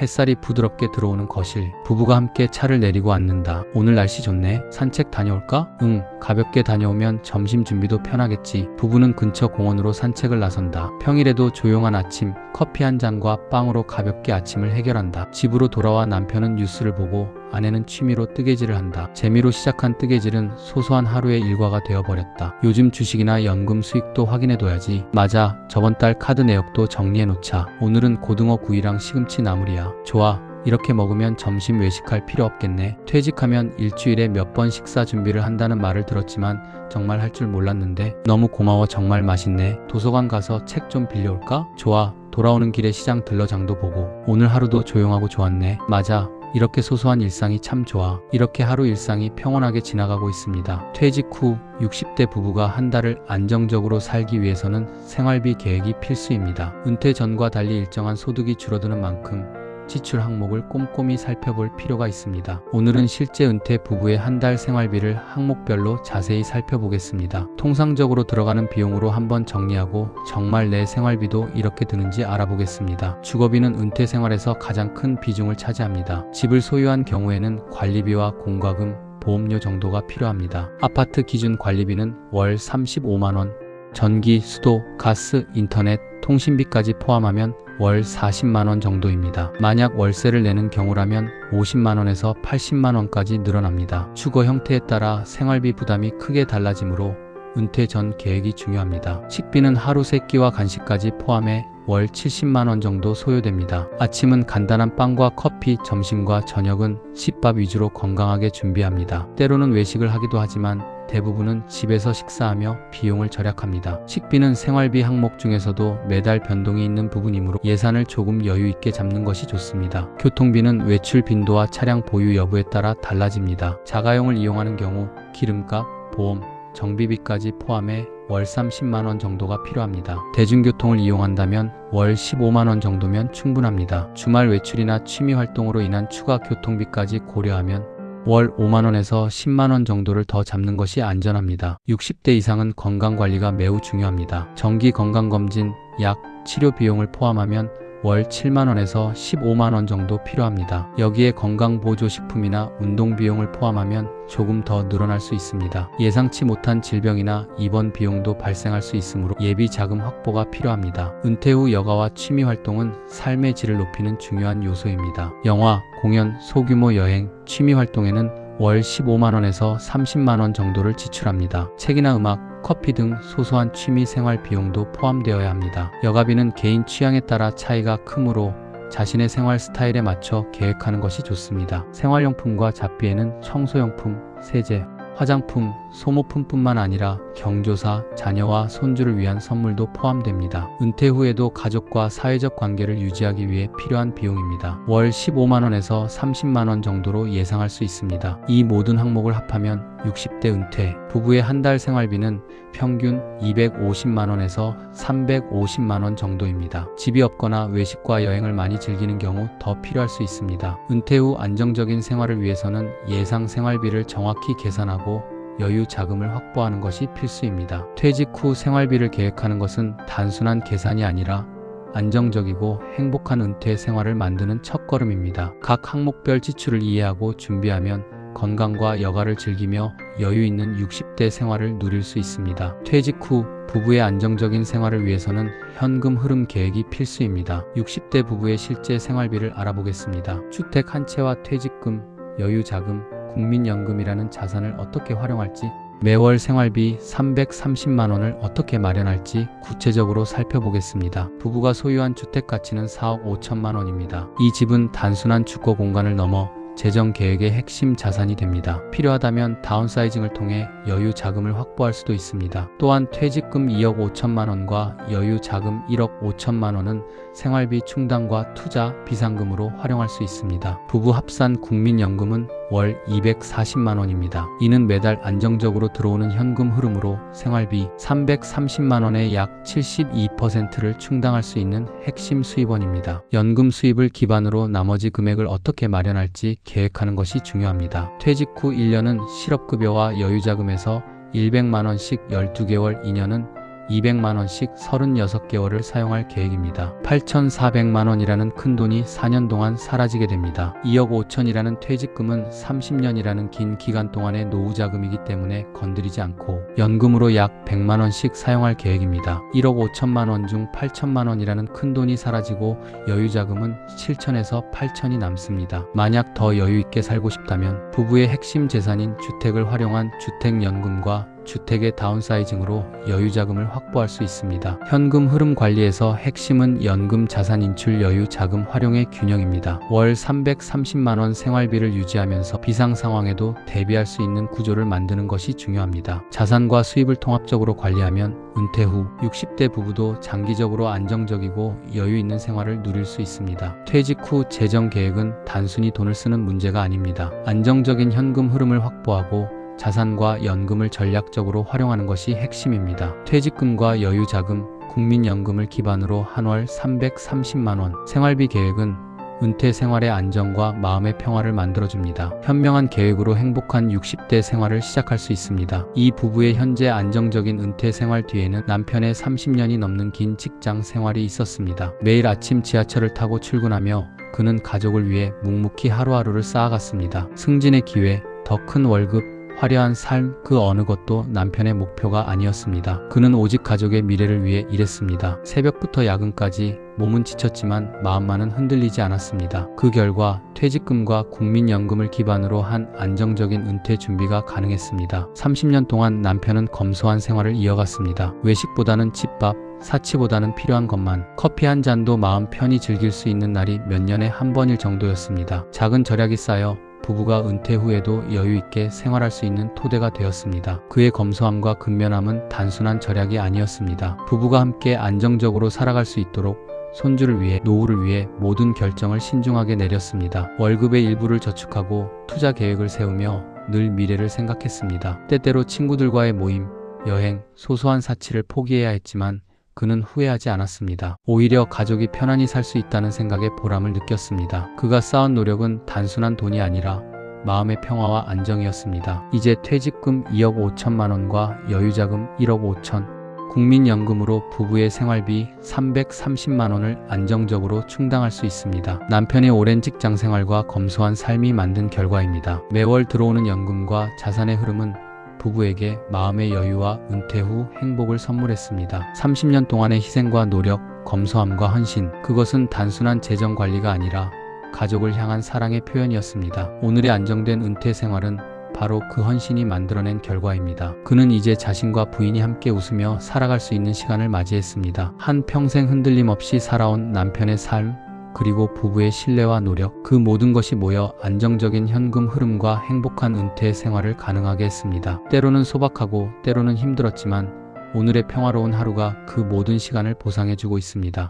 햇살이 부드럽게 들어오는 거실. 부부가 함께 차를 내리고 앉는다. 오늘 날씨 좋네. 산책 다녀올까? 응, 가볍게 다녀오면 점심 준비도 편하겠지. 부부는 근처 공원으로 산책을 나선다. 평일에도 조용한 아침, 커피 한 잔과 빵으로 가볍게 아침을 해결한다. 집으로 돌아와 남편은 뉴스를 보고 아내는 취미로 뜨개질을 한다. 재미로 시작한 뜨개질은 소소한 하루의 일과가 되어버렸다. 요즘 주식이나 연금 수익도 확인해둬야지. 맞아, 저번 달 카드 내역도 정리해놓자. 오늘은 고등어 구이랑 시금치 나물이야. 좋아. 이렇게 먹으면 점심 외식할 필요 없겠네. 퇴직하면 일주일에 몇 번 식사 준비를 한다는 말을 들었지만 정말 할 줄 몰랐는데 너무 고마워. 정말 맛있네. 도서관 가서 책 좀 빌려올까? 좋아. 돌아오는 길에 시장 들러 장도 보고. 오늘 하루도 조용하고 좋았네. 맞아. 이렇게 소소한 일상이 참 좋아. 이렇게 하루 일상이 평온하게 지나가고 있습니다. 퇴직 후 60대 부부가 한 달을 안정적으로 살기 위해서는 생활비 계획이 필수입니다. 은퇴 전과 달리 일정한 소득이 줄어드는 만큼 지출 항목을 꼼꼼히 살펴볼 필요가 있습니다. 오늘은 실제 은퇴 부부의 한 달 생활비를 항목별로 자세히 살펴보겠습니다. 통상적으로 들어가는 비용으로 한번 정리하고 정말 내 생활비도 이렇게 드는지 알아보겠습니다. 주거비는 은퇴 생활에서 가장 큰 비중을 차지합니다. 집을 소유한 경우에는 관리비와 공과금, 보험료 정도가 필요합니다. 아파트 기준 관리비는 월 35만원, 전기, 수도, 가스, 인터넷, 통신비까지 포함하면 월 40만원 정도입니다. 만약 월세를 내는 경우라면 50만원에서 80만원까지 늘어납니다. 주거 형태에 따라 생활비 부담이 크게 달라지므로 은퇴 전 계획이 중요합니다. 식비는 하루 세끼와 간식까지 포함해 월 70만원 정도 소요됩니다. 아침은 간단한 빵과 커피, 점심과 저녁은 씹밥 위주로 건강하게 준비합니다. 때로는 외식을 하기도 하지만 대부분은 집에서 식사하며 비용을 절약합니다. 식비는 생활비 항목 중에서도 매달 변동이 있는 부분이므로 예산을 조금 여유 있게 잡는 것이 좋습니다. 교통비는 외출 빈도와 차량 보유 여부에 따라 달라집니다. 자가용을 이용하는 경우 기름값, 보험, 정비비까지 포함해 월 30만원 정도가 필요합니다. 대중교통을 이용한다면 월 15만원 정도면 충분합니다. 주말 외출이나 취미 활동으로 인한 추가 교통비까지 고려하면 월 5만원에서 10만원 정도를 더 잡는 것이 안전합니다. 60대 이상은 건강관리가 매우 중요합니다. 정기 건강검진, 약, 치료 비용을 포함하면 월 7만원에서 15만원 정도 필요합니다. 여기에 건강보조식품이나 운동비용을 포함하면 조금 더 늘어날 수 있습니다. 예상치 못한 질병이나 입원 비용도 발생할 수 있으므로 예비 자금 확보가 필요합니다. 은퇴 후 여가와 취미 활동은 삶의 질을 높이는 중요한 요소입니다. 영화, 공연, 소규모 여행, 취미 활동에는 월 15만원에서 30만원 정도를 지출합니다. 책이나 음악, 커피 등 소소한 취미 생활 비용도 포함되어야 합니다. 여가비는 개인 취향에 따라 차이가 크므로 자신의 생활 스타일에 맞춰 계획하는 것이 좋습니다. 생활용품과 잡비에는 청소용품, 세제, 화장품, 소모품뿐만 아니라 경조사, 자녀와 손주를 위한 선물도 포함됩니다. 은퇴 후에도 가족과 사회적 관계를 유지하기 위해 필요한 비용입니다. 월 15만원에서 30만원 정도로 예상할 수 있습니다. 이 모든 항목을 합하면 60대 은퇴, 부부의 한 달 생활비는 평균 250만원에서 350만원 정도입니다. 집이 없거나 외식과 여행을 많이 즐기는 경우 더 필요할 수 있습니다. 은퇴 후 안정적인 생활을 위해서는 예상 생활비를 정확히 계산하고 여유 자금을 확보하는 것이 필수입니다. 퇴직 후 생활비를 계획하는 것은 단순한 계산이 아니라 안정적이고 행복한 은퇴 생활을 만드는 첫걸음입니다. 각 항목별 지출을 이해하고 준비하면 건강과 여가를 즐기며 여유 있는 60대 생활을 누릴 수 있습니다. 퇴직 후 부부의 안정적인 생활을 위해서는 현금 흐름 계획이 필수입니다. 60대 부부의 실제 생활비를 알아보겠습니다. 주택 한 채와 퇴직금, 여유 자금, 국민연금이라는 자산을 어떻게 활용할지, 매월 생활비 330만원을 어떻게 마련할지 구체적으로 살펴보겠습니다. 부부가 소유한 주택 가치는 4억 5천만원입니다. 이 집은 단순한 주거 공간을 넘어 재정 계획의 핵심 자산이 됩니다. 필요하다면 다운사이징을 통해 여유 자금을 확보할 수도 있습니다. 또한 퇴직금 2억 5천만 원과 여유 자금 1억 5천만 원은 생활비 충당과 투자, 비상금으로 활용할 수 있습니다. 부부 합산 국민연금은 월 240만 원입니다. 이는 매달 안정적으로 들어오는 현금 흐름으로 생활비 330만 원의 약 72%를 충당할 수 있는 핵심 수입원입니다. 연금 수입을 기반으로 나머지 금액을 어떻게 마련할지 계획하는 것이 중요합니다. 퇴직 후 1년은 실업급여와 여유자금에서 100만 원씩 12개월, 2년은 200만원씩 36개월을 사용할 계획입니다. 8,400만원이라는 큰돈이 4년 동안 사라지게 됩니다. 2억 5천이라는 퇴직금은 30년이라는 긴 기간 동안의 노후자금이기 때문에 건드리지 않고 연금으로 약 100만원씩 사용할 계획입니다. 1억 5천만원 중 8천만원이라는 큰돈이 사라지고 여유자금은 7천에서 8천이 남습니다. 만약 더 여유있게 살고 싶다면 부부의 핵심 재산인 주택을 활용한 주택연금과 주택의 다운사이징으로 여유자금을 확보할 수 있습니다. 현금 흐름 관리에서 핵심은 연금 자산 인출 여유 자금 활용의 균형입니다. 월 330만원 생활비를 유지하면서 비상 상황에도 대비할 수 있는 구조를 만드는 것이 중요합니다. 자산과 수입을 통합적으로 관리하면 은퇴 후 60대 부부도 장기적으로 안정적이고 여유 있는 생활을 누릴 수 있습니다. 퇴직 후 재정 계획은 단순히 돈을 쓰는 문제가 아닙니다. 안정적인 현금 흐름을 확보하고 자산과 연금을 전략적으로 활용하는 것이 핵심입니다. 퇴직금과 여유자금, 국민연금을 기반으로 한 월 330만원 생활비 계획은 은퇴 생활의 안정과 마음의 평화를 만들어줍니다. 현명한 계획으로 행복한 60대 생활을 시작할 수 있습니다. 이 부부의 현재 안정적인 은퇴 생활 뒤에는 남편의 30년이 넘는 긴 직장 생활이 있었습니다. 매일 아침 지하철을 타고 출근하며 그는 가족을 위해 묵묵히 하루하루를 쌓아갔습니다. 승진의 기회, 더 큰 월급, 화려한 삶 그 어느 것도 남편의 목표가 아니었습니다. 그는 오직 가족의 미래를 위해 일했습니다. 새벽부터 야근까지 몸은 지쳤지만 마음만은 흔들리지 않았습니다. 그 결과 퇴직금과 국민연금을 기반으로 한 안정적인 은퇴 준비가 가능했습니다. 30년 동안 남편은 검소한 생활을 이어갔습니다. 외식보다는 집밥, 사치보다는 필요한 것만, 커피 한 잔도 마음 편히 즐길 수 있는 날이 몇 년에 한 번일 정도였습니다. 작은 절약이 쌓여 부부가 은퇴 후에도 여유있게 생활할 수 있는 토대가 되었습니다. 그의 검소함과 근면함은 단순한 절약이 아니었습니다. 부부가 함께 안정적으로 살아갈 수 있도록 손주를 위해, 노후를 위해 모든 결정을 신중하게 내렸습니다. 월급의 일부를 저축하고 투자 계획을 세우며 늘 미래를 생각했습니다. 때때로 친구들과의 모임, 여행, 소소한 사치를 포기해야 했지만 그는 후회하지 않았습니다. 오히려 가족이 편안히 살 수 있다는 생각에 보람을 느꼈습니다. 그가 쌓은 노력은 단순한 돈이 아니라 마음의 평화와 안정이었습니다. 이제 퇴직금 2억 5천만 원과 여유자금 1억 5천, 국민연금으로 부부의 생활비 330만 원을 안정적으로 충당할 수 있습니다. 남편의 오랜 직장 생활과 검소한 삶이 만든 결과입니다. 매월 들어오는 연금과 자산의 흐름은 부부에게 마음의 여유와 은퇴 후 행복을 선물했습니다. 30년 동안의 희생과 노력, 검소함과 헌신, 그것은 단순한 재정 관리가 아니라 가족을 향한 사랑의 표현이었습니다. 오늘의 안정된 은퇴 생활은 바로 그 헌신이 만들어낸 결과입니다. 그는 이제 자신과 부인이 함께 웃으며 살아갈 수 있는 시간을 맞이했습니다. 한 평생 흔들림 없이 살아온 남편의 삶, 그리고 부부의 신뢰와 노력, 그 모든 것이 모여 안정적인 현금 흐름과 행복한 은퇴 생활을 가능하게 했습니다. 때로는 소박하고 때로는 힘들었지만 오늘의 평화로운 하루가 그 모든 시간을 보상해주고 있습니다.